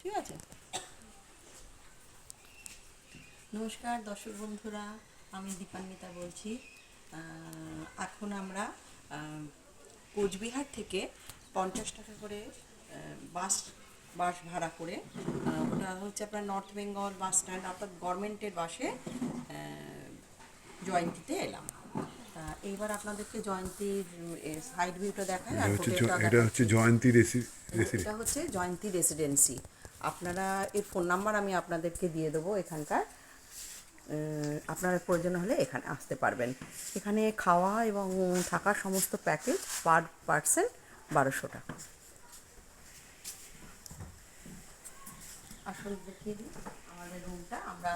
ঠিক আছে। নমস্কার দর্শক বন্ধুরা, আমি দীপান্বিতা বলছি। এখন আমরা কোচবিহার থেকে 50 টাকা করে বাস বাস ভাড়া করে, ওটা হচ্ছে আপনার নর্থ বেঙ্গল বাস স্ট্যান্ড, অর্থাৎ গভর্নমেন্টের বাসে জয়ন্তীতে এলাম। এইবার আপনাদেরকে জয়ন্তীর সাইড ভিউটা দেখায় আর হোটেলটা এটা হচ্ছে জয়ন্তী এটা হচ্ছে জয়ন্তী রেসিডেন্সি। আপনারা এর ফোন নাম্বার আমি আপনাদেরকে দিয়ে দেবো এখানকার। আপনারা প্রয়োজন হলে এখানে আসতে পারবেন। এখানে খাওয়া এবং থাকার সমস্ত প্যাকেজ পার পার্সন 1200 টাকা। আসলে দেখিয়ে দিই আমাদের রুমটা। আমরা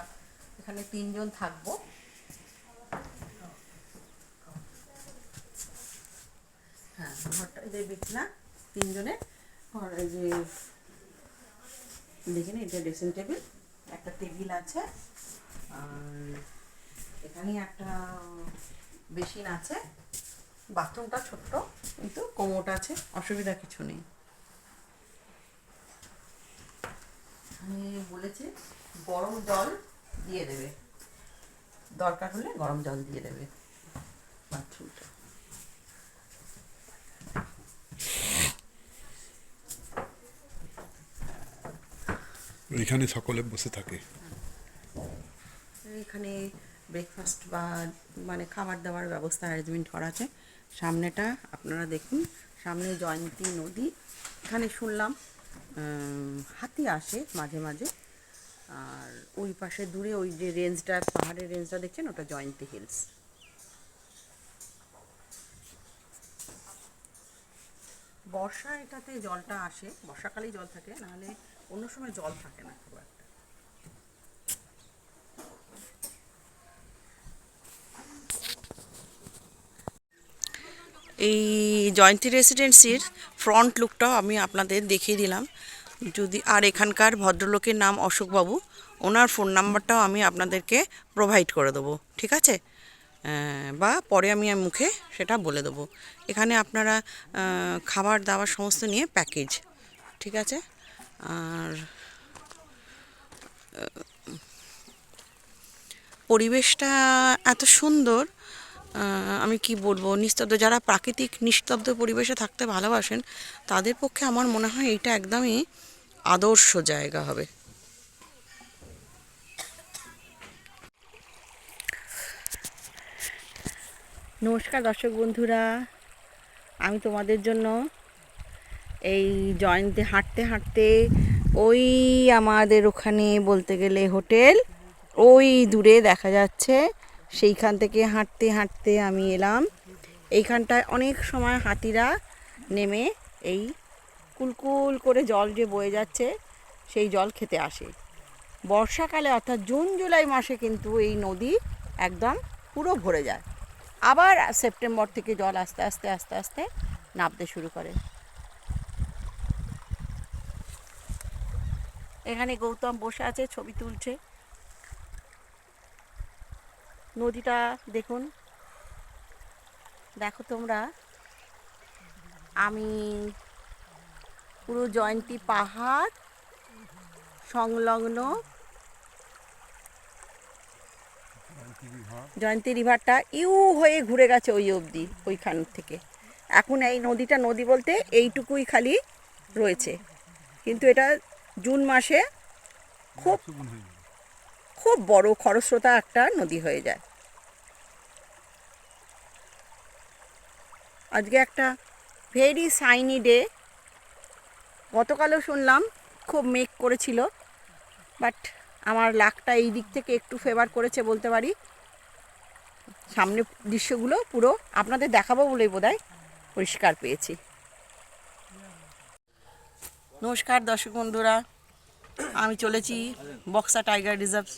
এখানে 3 জন থাকবো। হ্যাঁ, ঘরটা দেখি না 3 জনের ঘর। এই যে দেখেন, এটা ড্রেসিং টেবিল, একটা টেবিল আছে, আর এখানে একটা বেসিন আছে। বাথরুমটা ছোট্ট, কিন্তু কোমোড আছে, অসুবিধা কিছু নেই। আমি বলেছি গরম জল দিয়ে দেবে, দরকার হলে গরম জল দিয়ে দেবে বাথরুমটা। এখানে সকলে বসে থাকে। এখানে ব্রেকফাস্ট বা মানে খাবার দাবার ব্যবস্থা অ্যারেঞ্জমেন্ট করা আছে। সামনেটা আপনারা দেখুন, সামনে জয়ন্তী নদী। এখানে শুনলাম হাতি আসে মাঝে মাঝে। আর ওই পাশে দূরে ওই যে রেঞ্জটা, পাহাড়ের রেঞ্জটা দেখছেন, ওটা জয়ন্তী হিলস। বর্ষা এটাতে জলটা আসে, বর্ষাকালেই জল থাকে, নাহলে অন্য সময় জল থাকে না খুব একটা। এই জয়ন্তী রেসিডেন্সির ফ্রন্ট লুকটাও আমি আপনাদের দেখিয়ে দিলাম। যদি আর এখানকার ভদ্রলোকের নাম অশোকবাবু, ওনার ফোন নাম্বারটাও আমি আপনাদেরকে প্রোভাইড করে দেবো, ঠিক আছে? বা পরে আমি মুখে সেটা বলে দেবো। এখানে আপনারা খাবার দাবার সমস্ত নিয়ে প্যাকেজ, ঠিক আছে? আর পরিবেশটা এত সুন্দর, আমি কি বলবো, নিস্তব্ধ। যারা প্রাকৃতিক নিস্তব্ধ পরিবেশে থাকতে ভালোবাসেন, তাদের পক্ষে আমার মনে হয় এইটা একদমই আদর্শ জায়গা হবে। নমস্কার দর্শক বন্ধুরা, আমি তোমাদের জন্য এই জয়ন্তী হাঁটতে হাঁটতে, ওই আমাদের ওখানে বলতে গেলে হোটেল ওই দূরে দেখা যাচ্ছে, সেইখান থেকে হাঁটতে হাঁটতে আমি এলাম। এইখানটায় অনেক সময় হাতিরা নেমে এই কুলকুল করে জল যে বয়ে যাচ্ছে সেই জল খেতে আসে। বর্ষাকালে অর্থাৎ জুন জুলাই মাসে কিন্তু এই নদী একদম পুরো ভরে যায়। আবার সেপ্টেম্বর থেকে জল আস্তে আস্তে আস্তে আস্তে নামতে শুরু করে। এখানে গৌতম বসে আছে, ছবি তুলছে। নদীটা দেখুন, দেখো তোমরা। আমি পুরো জয়ন্তী পাহাড় সংলগ্ন জয়ন্তী রিভারটা ইউ হয়ে ঘুরে গেছে ওই অবধি, ওইখান থেকে। এখন এই নদীটা, নদী বলতে এইটুকুই খালি রয়েছে, কিন্তু এটা জুন মাসে খুব খুব বড় খরস্রোতা একটা নদী হয়ে যায়। আজকে একটা ভেরি সাইনি ডে। গতকালও শুনলাম খুব মেঘ করেছিল, বাট আমার লাকটা এই দিক থেকে একটু ফেভার করেছে বলতে পারি। সামনে দৃশ্যগুলো পুরো আপনাদের দেখাবো বলেই বোধহয় পরিষ্কার পেয়েছি। নমস্কার দর্শক বন্ধুরা, আমি চলেছি বক্সা টাইগার রিজার্ভ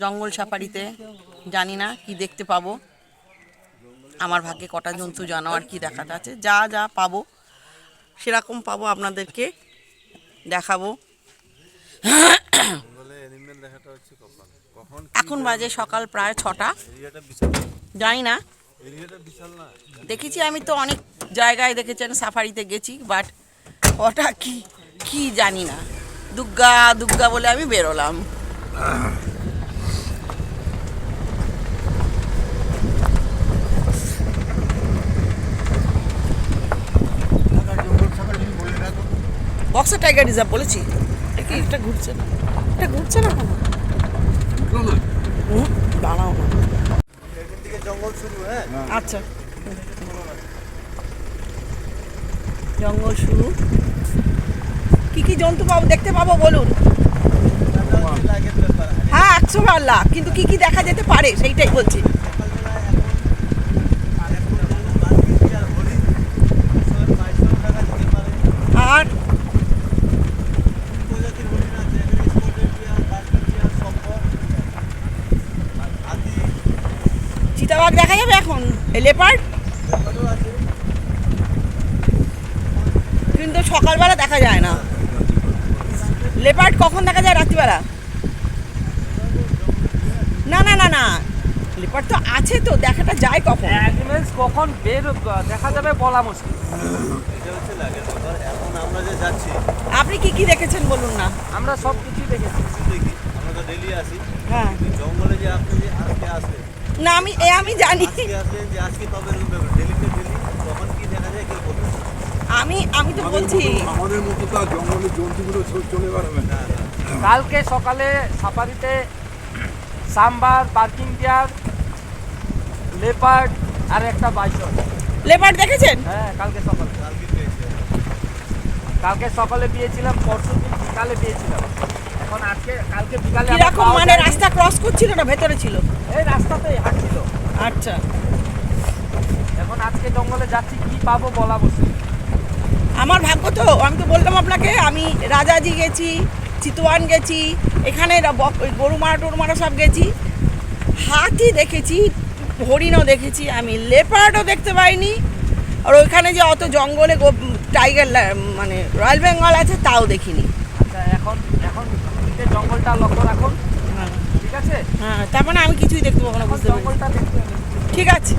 জঙ্গল সাফারিতে। জানি না কি দেখতে পাবো, আমার ভাগ্যে কটা জন্তু জানোয়ার কি দেখাতে আছে। যা যা পাবো সেরকম পাবো, আপনাদেরকে দেখাবো। এখন বাজে সকাল প্রায় 6টা। জানি না, দেখেছি আমি তো অনেক জায়গায় দেখেছেন, সাফারিতে গেছি, বাট ওটা কি কি জানি না। দুগ্গা দুগ্গা বলে আমি বেরোলাম। বক্সার টাইগার রিজার্ভ বলেছি, কি এটা ঘুরছে না, এটা ঘুরছে না কেন? দাঁড়াও না। এখান থেকে জঙ্গল শুরু। হ্যাঁ, আচ্ছা, জঙ্গল শুরু। কি কি জন্তু পাবো, দেখতে পাবো বলুন? লাগের ব্যাপার। হ্যাঁ 100 লাখ, কিন্তু কি কি দেখা যেতে পারে সেইটাই বলছি। সকালবেলা এখন বার্কিং আর হরিণ 500 টাকা দিতে পারে। আর প্রজাতির হরিণ আছে, এখানে স্পটেড টিয়ার, বার্কিং টিয়ার, সম্পদ, হাতি, চিতাবাঘ দেখা যাবে এখন, এই লেপার্ড ব্যাপারও আছে। কিন্তু সকালবেলা দেখা যায় না। লেপার্ড কখন দেখা যায়? রাত্রিবেলা? না না না না, লেপার্ড তো আছে, তো দেখাটা যায় কখন? অ্যানিমেলস কখন দেখা যাবে বলা মুশকিল। এটা হচ্ছে লাগের ব্যাপার। এখন আমরা যে যাচ্ছি আপনি কি কি দেখেছেন বলুন না? আমরা সব কিছুই দেখেছি। দেখি, আমরা তো ডেলি আসি, হ্যাঁ, কিন্তু জঙ্গলে যে আপনি যে আজকে আসলেন, না আমি জানি, আজকে আসলেন যে আজকে পাবেন এরকম ব্যাপার। ডেলিতে ডেলি কখন কি দেখা যায় কেউ বলবে না। আমি তো বলছি। আমাদের মতো তো আর জঙ্গলের জন্তুগুলো চলে বেড়াবে না। কালকে সকালে সাফারিতে সাম্বার, বার্কিং ডিয়ার, লেপার্ড আর একটা বাইসন। লেপার্ড দেখেছেন? হ্যাঁ, কালকে সকালে। কালকে পেয়েছে। কালকে সকালে পেয়েছিলাম, পরশুদিন বিকালে পেয়েছিলাম। এখন কালকে বিকালে আবার কিরকম পাওয়া মানে যায়নি। রাস্তা ক্রস করছিল না ভেতরে ছিল? এই রাস্তাতেই হাঁটছিল। আচ্ছা, এখন আজকে জঙ্গলে যাচ্ছি, কি পাবো বলা মুশকিল। আমার ভাগ্য তো, আমি তো বললাম আপনাকে, আমি রাজাজি গেছি, চিতওয়ান গেছি, এখানে ওই গরুমারা টরুমারা সব গেছি, হাতি দেখেছি, হরিণও দেখেছি, আমি লেপার্ডও দেখতে পাইনি। আর ওইখানে যে অত জঙ্গলে টাইগার মানে রয়্যাল বেঙ্গল আছে তাও দেখিনি। আচ্ছা, এখন জঙ্গলটা লক্ষ্য রাখুন, হ্যাঁ ঠিক আছে? হ্যাঁ, তার মানে আমি কিছুই দেখতে পাবো না, এখন বুঝতে পারছি। জঙ্গলটা দেখতে হবে। ঠিক আছে।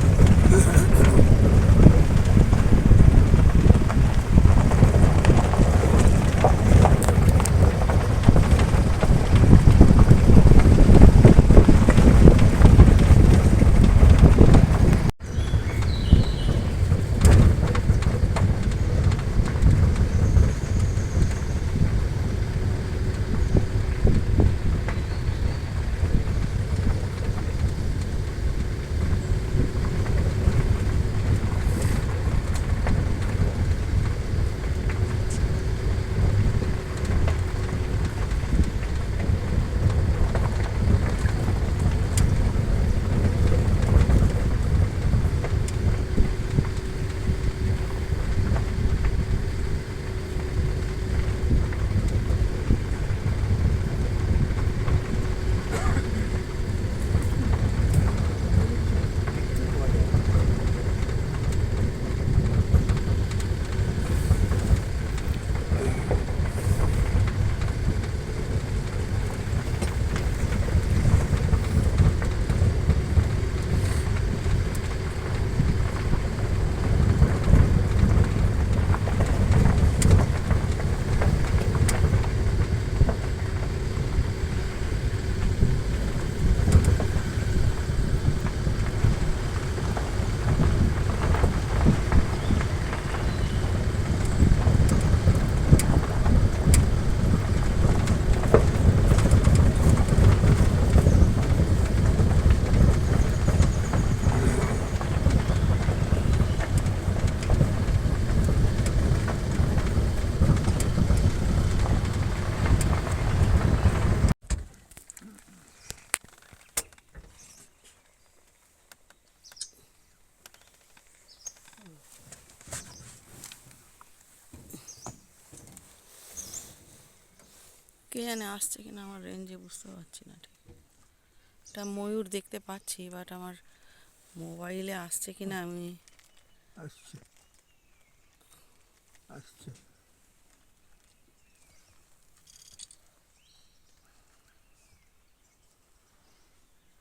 কে জানে আসছে কিনা, আমার রেঞ্জে বুঝতে পারছি না ঠিক। একটা ময়ূর দেখতে পাচ্ছি, বাট আমার মোবাইলে আসছে কিনা আমি। আসছে আসছে।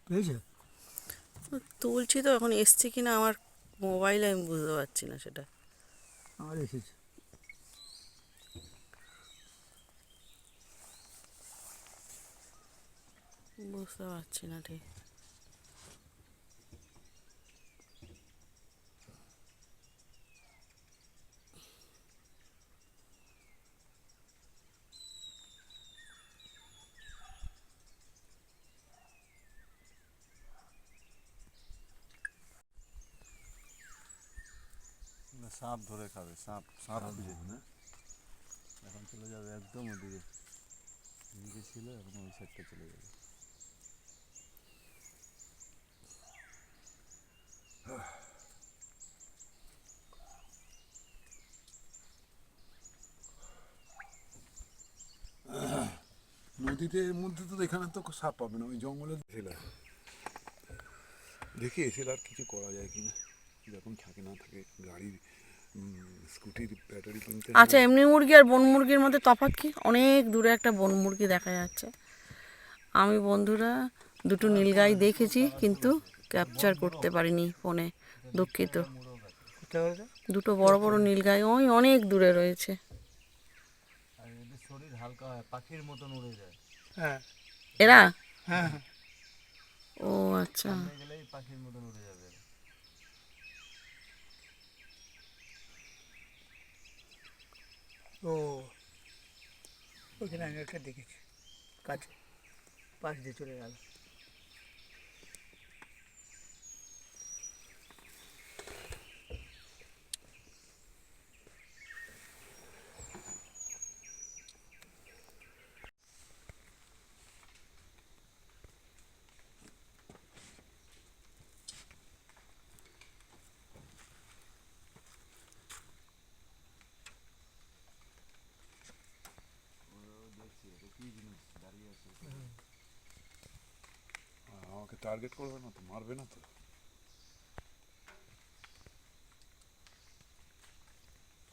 পেয়েছে? তুলছি তো, এখন এসছে কিনা আমার মোবাইলে আমি বুঝতে পারছি না সেটা। আমার এসেছে। বুঝতে পারছি না ঠিক। সাপ ধরে খাবে, সাপ সাপ দিয়ে না, এখন চলে যাবে একদম ওদিকে, এদিকে ছিল এখন ওই সাইডটা চলে যাবে। নদীতে এর মধ্যে তো এখানে তো সাপ পাবে না, ওই জঙ্গলে দেখি এসে আর কিছু করা যায় কিনা, যখন থাকে না থাকে গাড়ির স্কুটির ব্যাটারি কিনতে হবে। আচ্ছা, এমনি মুরগি আর বন মুরগির মধ্যে তফাৎ কি? অনেক দূরে একটা বন মুরগি দেখা যাচ্ছে। আমি বন্ধুরা দুটো নীলগাই দেখেছি, কিন্তু ক্যাপচার করতে পারিনি ফোনে, দুঃখিত। দুটো বড় বড় নীলগাই ওই অনেক দূরে রয়েছে। আর এদের শরীর হালকা হয়, পাখির মতন উড়ে যায়। হ্যাঁ এরা? হ্যাঁ ও আচ্ছা। সামনে গেলেই পাখির মতন উড়ে যাবে। ও ওইখানে আমি একটা দেখেছি, কাছে পাশ দিয়ে চলে গেল। আমাকে টার্গেট করবে না তো, মারবে না তো?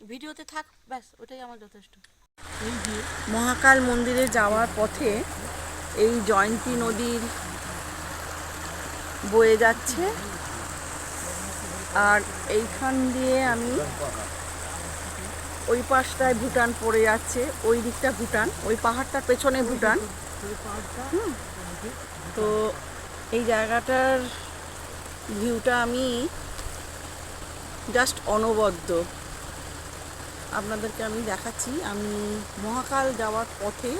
ভিডিওতে থাক, ব্যাস ওটাই আমার যথেষ্ট। এই যে মহাকাল মন্দিরে যাওয়ার পথে এই জয়ন্তী নদীর বয়ে যাচ্ছে, আর এইখান দিয়ে আমি ওই পাশটায় ভুটান পড়ে যাচ্ছে, ওই দিকটা ভুটান, ওই পাহাড়টার পেছনে ভুটান। তো এই জায়গাটার ভিউটা আমি জাস্ট অনবদ্য আপনাদেরকে আমি দেখাচ্ছি। আমি মহাকাল যাওয়ার পথে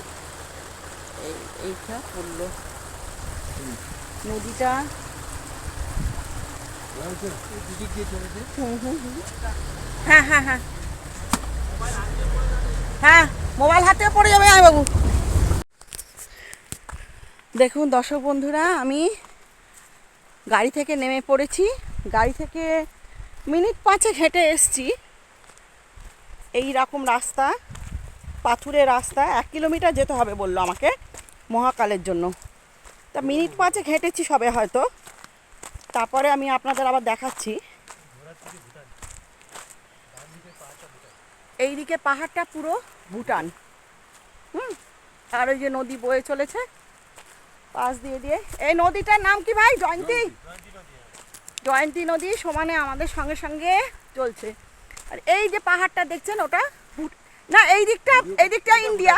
এইটা পড়লো নদীটা। হ্যাঁ হ্যাঁ হ্যাঁ হ্যাঁ, মোবাইল হাতে পড়ে যাবে বাবু। দেখুন দর্শক বন্ধুরা, আমি গাড়ি থেকে নেমে পড়েছি, গাড়ি থেকে মিনিট 5 হেঁটে এসছি। এই রকম রাস্তা, পাথুরে রাস্তা, 1 কিলোমিটার যেতে হবে বললো আমাকে মহাকালের জন্য। তা মিনিট 5 হেঁটেছি সবে হয়তো, তারপরে আমি আপনাদের আবার দেখাচ্ছি। এইদিকে পাহাড়টা পুরো ভুটান, আর ওই যে নদী বয়ে চলেছে পাশ দিয়ে দিয়ে। এই নদীটার নাম কি ভাই? জয়ন্তী। জয়ন্তী নদী সমানে আমাদের সঙ্গে সঙ্গে চলছে। আর এই যে পাহাড়টা দেখছেন ওটা না, এই দিকটা ইন্ডিয়া,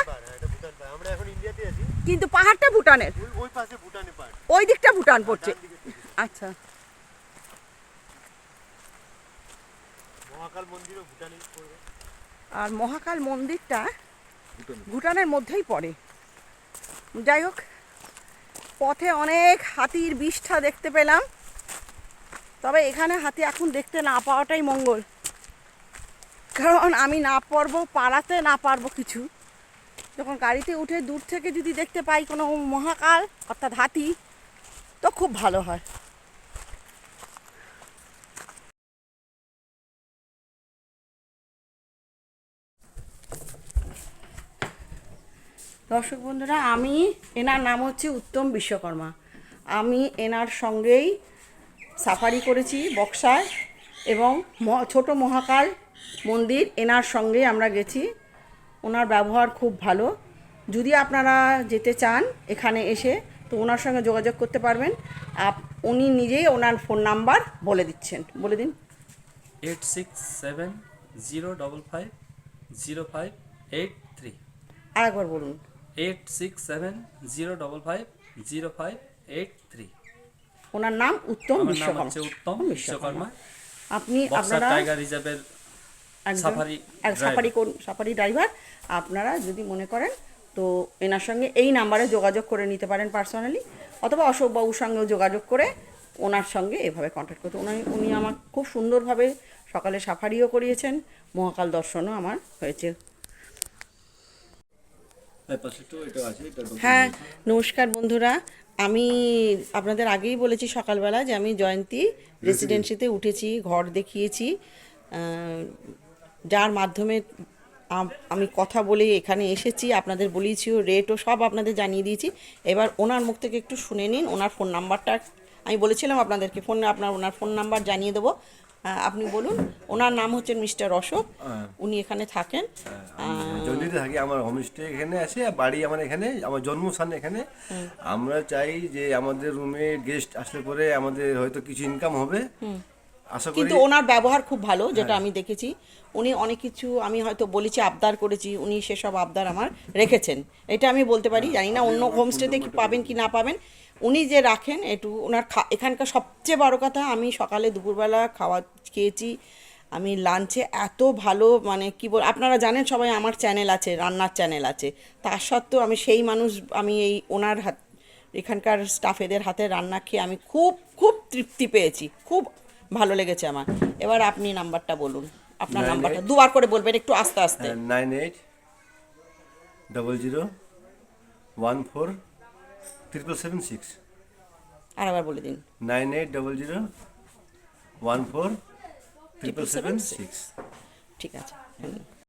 আমরা এখন ইন্ডিয়াতে আছি, কিন্তু পাহাড়টা ভুটানের, ওই পাশে ভুটানে পাহাড়, ওই দিকটা ভুটান পড়ছে। আচ্ছা, মহাকাল মন্দিরও ভুটানে পড়বে। আর মহাকাল মন্দিরটা ভুটানের মধ্যেই পড়ে। যাই হোক, পথে অনেক হাতির বিষ্ঠা দেখতে পেলাম, তবে এখানে হাতি এখন দেখতে না পাওয়াটাই মঙ্গল, কারণ আমি না পারবো পালাতে, না পারবো কিছু। যখন গাড়িতে উঠে দূর থেকে যদি দেখতে পাই কোনো মহাকাল অর্থাৎ হাতি, তো খুব ভালো হয়। দর্শক বন্ধুরা, আমি এনার নাম হচ্ছে উত্তম বিশ্বকর্মা। আমি এনার সঙ্গেই সাফারি করেছি বক্সায়, এবং ছোট মহাকাল মন্দির এনার সঙ্গে আমরা গেছি। ওনার ব্যবহার খুব ভালো। যদি আপনারা যেতে চান এখানে এসে, তো ওনার সঙ্গে যোগাযোগ করতে পারবেন। উনি নিজেই ওনার ফোন নাম্বার বলে দিচ্ছেন, বলে দিন। 8670550583। আরেকবার বলুন। 8670550583। 0583। ওনার নাম উত্তম আমার নাম বিশ্বকর্মা। হচ্ছে উত্তম বিশ্বকর্মা, আপনি বক্সার আপনারা টাইগার রিজার্ভের সাফারি সাফারি ড্রাইভার। আপনারা যদি মনে করেন তো এনার সঙ্গে এই নাম্বারে যোগাযোগ করে নিতে পারেন পার্সোনালি, অথবা অশোকবাবুর সঙ্গেও যোগাযোগ করে ওনার সঙ্গে এভাবে কন্ট্যাক্ট করতে। উনি আমার খুব সুন্দরভাবে সকালে সাফারিও করিয়েছেন, মহাকাল দর্শনও আমার হয়েছে। হ্যাঁ, নমস্কার বন্ধুরা, আমি আপনাদের আগেই বলেছি সকালবেলা যে আমি জয়ন্তী রেসিডেন্সিতে উঠেছি, ঘর দেখিয়েছি, যার মাধ্যমে আমি কথা বলে এখানে এসেছি, আপনাদের বলেছি, রেটও সব আপনাদের জানিয়ে দিয়েছি। এবার ওনার মুখ থেকে একটু শুনে নিন। ওনার ফোন নাম্বারটা আমি বলেছিলাম আপনাদেরকে, ওনার ফোন নাম্বার জানিয়ে দেবো। আপনি বলুন। ওনার নাম হচ্ছেন মিস্টার অশোক, উনি এখানে থাকেন। জলদিতে থাকি, আমার হোমস্টে এখানে আছে, আর বাড়ি আমার এখানে, আমার জন্মস্থান এখানে। আমরা চাই যে আমাদের রুমে গেস্ট আসলে পরে আমাদের হয়তো কিছু ইনকাম হবে, আশা করি। কিন্তু ওনার ব্যবহার খুব ভালো, যেটা আমি দেখেছি। উনি অনেক কিছু আমি হয়তো বলেছি, আবদার করেছি, উনি সেসব আবদার আমার রেখেছেন, এটা আমি বলতে পারি। জানি না অন্য হোমস্টেতে কি পাবেন কি না পাবেন, উনি যে রাখেন একটু ওনার এখানকার সবচেয়ে বড় কথা, আমি সকালে দুপুরবেলা খাওয়া খেয়েছি, আমি লাঞ্চে এত ভালো, মানে কি বল, আপনারা জানেন সবাই আমার চ্যানেল আছে, রান্নার চ্যানেল আছে, তার সত্ত্বেও আমি সেই মানুষ, আমি এই ওনার এখানকার স্টাফেদের হাতে রান্না খেয়ে আমি খুব খুব তৃপ্তি পেয়েছি, খুব ভালো লেগেছে আমার। এবার আপনি নাম্বারটা বলুন, আপনার 98 নাম্বারটা দুবার করে বলবেন, একটু আস্তে আস্তে। 9800147776। আর আবার বলে দিন। 9800147776। ঠিক আছে।